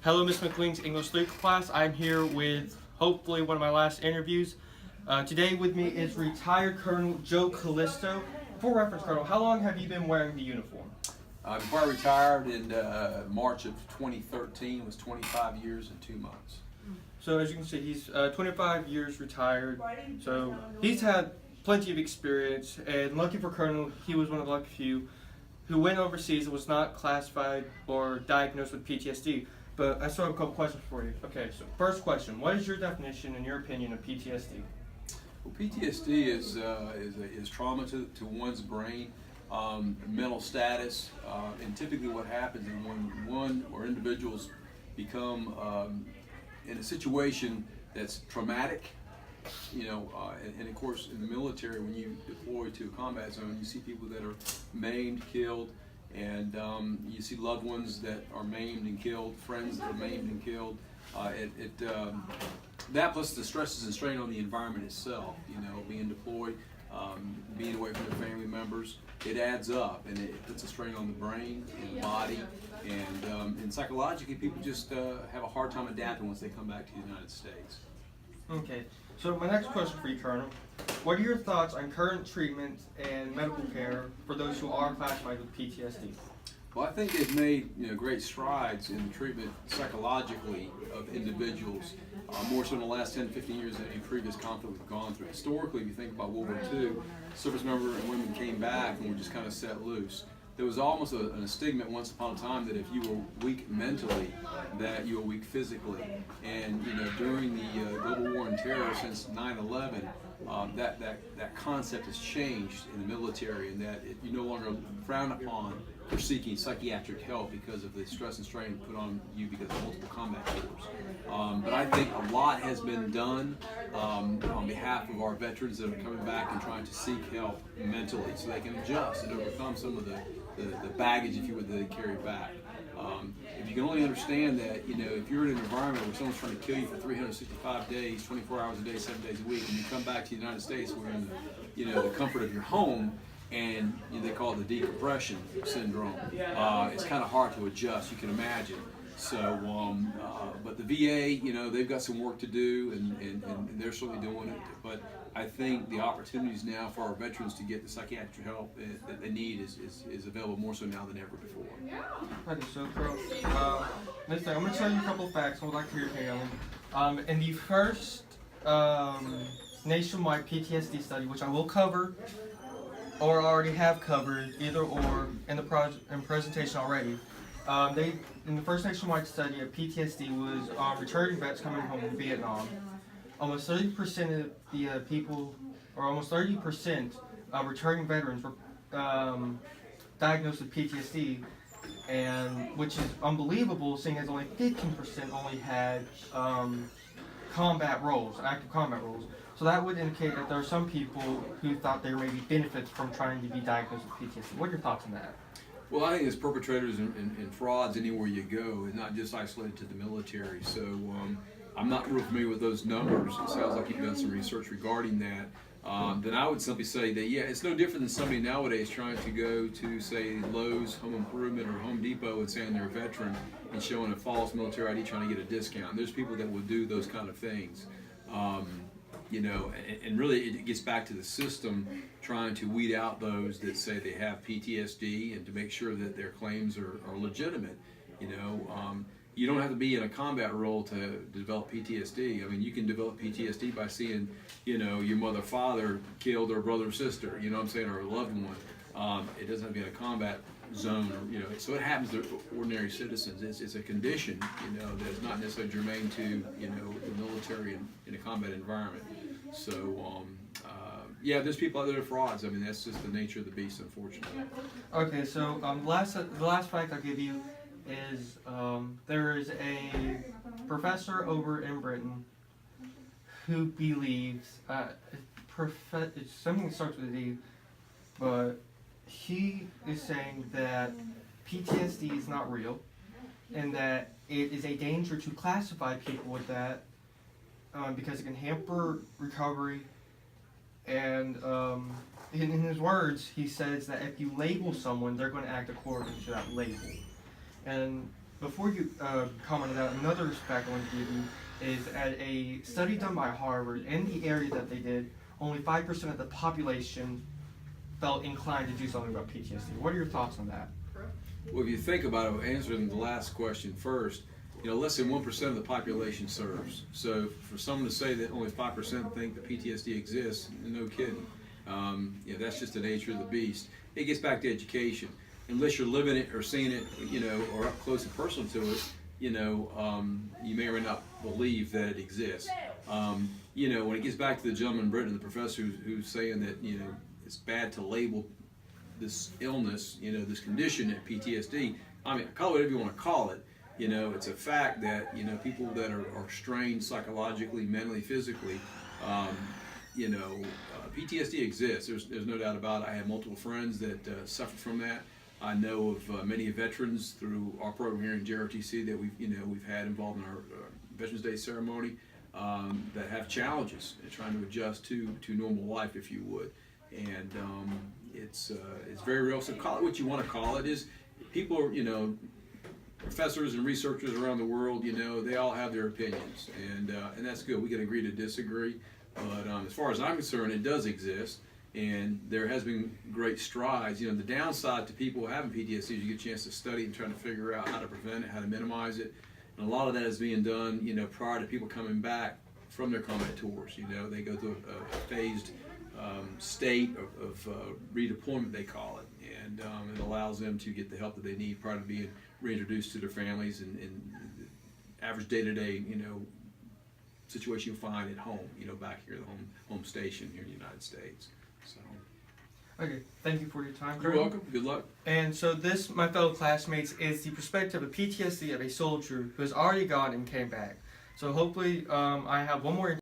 Hello, Miss McLean's English 3 class. I'm here with hopefully one of my last interviews. Today with me is retired Colonel Joe Calisto. For reference, Colonel, how long have you been wearing the uniform? Before I retired in March of 2013, it was 25 years and 2 months. So as you can see, he's 25 years retired. So he's had plenty of experience, and lucky for Colonel, he was one of the lucky few who went overseas and was not classified or diagnosed with PTSD. But I still have a couple questions for you. Okay, so first question: what is your definition, in your opinion, of PTSD? Well, PTSD is trauma to one's brain, mental status, and typically what happens is when one or individuals become in a situation that's traumatic, and of course in the military, when you deploy to a combat zone, you see people that are maimed, killed, and you see loved ones that are maimed and killed, friends that are maimed and killed. That plus the stresses and strain on the environment itself, being deployed, being away from their family members, it adds up and it puts a strain on the brain and the body, and psychologically people just have a hard time adapting once they come back to the United States. Okay, so my next question for you, Colonel. What are your thoughts on current treatment and medical care for those who are classified with PTSD? Well, I think they've made great strides in the treatment psychologically of individuals, more so in the last 10 to 15 years than any previous conflict we've gone through. Historically, if you think about World War II, service members and women came back and were just kind of set loose. There was almost a stigma once upon a time that if you were weak mentally, that you were weak physically. And during the global war on terror since 9/11, that concept has changed in the military, and that you no longer frown upon for seeking psychiatric help because of the stress and strain put on you because of multiple combat tours. But I think a lot has been done on behalf of our veterans that are coming back and trying to seek help mentally so they can adjust and overcome some of the baggage, if you would, that they carry back. If you can only understand that, if you're in an environment where someone's trying to kill you for 365 days, 24 hours a day, 7 days a week, and you come back to the United States, where in the comfort of your home, and they call it the decompression syndrome. It's kind of hard to adjust, you can imagine. So, but the VA, they've got some work to do, and they're certainly doing it. But I think the opportunities now for our veterans to get the psychiatric help that they need is available more so now than ever before. Okay, so next thing, I'm going to tell you a couple of facts. I would like to hear your opinion on them. In the first nationwide PTSD study, which I will cover, or already have covered, either or in the presentation already. In the first nationwide study of PTSD was returning vets coming home from Vietnam. Almost 30% of the people, or almost 30% of returning veterans were diagnosed with PTSD, and which is unbelievable, seeing as only 15% only had combat roles, active combat roles. So that would indicate that there are some people who thought there may be benefits from trying to be diagnosed with PTSD. What are your thoughts on that? Well, I think there's perpetrators and frauds anywhere you go, and not just isolated to the military. So I'm not real familiar with those numbers. It sounds like you've done some research regarding that. Then I would simply say that, yeah, it's no different than somebody nowadays trying to go to, say, Lowe's, Home Improvement, or Home Depot and saying they're a veteran and showing a false military ID trying to get a discount. There's people that will do those kind of things. And really it gets back to the system trying to weed out those that say they have PTSD and to make sure that their claims are legitimate. You don't have to be in a combat role to develop PTSD. I mean, you can develop PTSD by seeing, your mother, father killed their brother or sister, or a loved one. It doesn't have to be in a combat zone, so it happens to ordinary citizens. It's a condition, that's not necessarily germane to, the military in a combat environment. So, yeah, there's people out there that are frauds. I mean, that's just the nature of the beast, unfortunately. Okay, so the last fact I'll give you is there is a professor over in Britain who believes it's something that starts with a D, but he is saying that PTSD is not real, and that it is a danger to classify people with that because it can hamper recovery. And in his words, he says that if you label someone, they're going to act according to that label. And before you comment on that, another fact I want to give you is at a study done by Harvard, in the area that they did, only 5% of the population felt inclined to do something about PTSD. What are your thoughts on that? Well, if you think about it, answering the last question first, less than 1% of the population serves. So for someone to say that only 5% think that PTSD exists, no kidding. That's just the nature of the beast. It gets back to education. Unless you're living it or seeing it, or up close and personal to it, you may or may not believe that it exists. When it gets back to the gentleman in Britain, the professor who's saying that, it's bad to label this illness, this condition at PTSD. I mean, call it whatever you want to call it. It's a fact that, people that are strained psychologically, mentally, physically, PTSD exists. There's no doubt about it. I have multiple friends that suffer from that. I know of many veterans through our program here in JRTC that we've had involved in our Veterans Day ceremony that have challenges in trying to adjust to normal life, if you would. And it's very real. So call it what you want to call it. Is people are, professors and researchers around the world, they all have their opinions, and that's good. We can agree to disagree, but as far as I'm concerned, it does exist, and there has been great strides. The downside to people having PTSD is you get a chance to study and trying to figure out how to prevent it, how to minimize it, and a lot of that is being done, prior to people coming back from their combat tours. They go through a phased state of redeployment, they call it, and it allows them to get the help that they need prior to being reintroduced to their families and average day-to-day, situation you find at home, back here at the home station here in the United States. So. Okay, thank you for your time. You're welcome. Good luck. And so this, my fellow classmates, is the perspective of PTSD of a soldier who has already gone and came back. So hopefully I have one more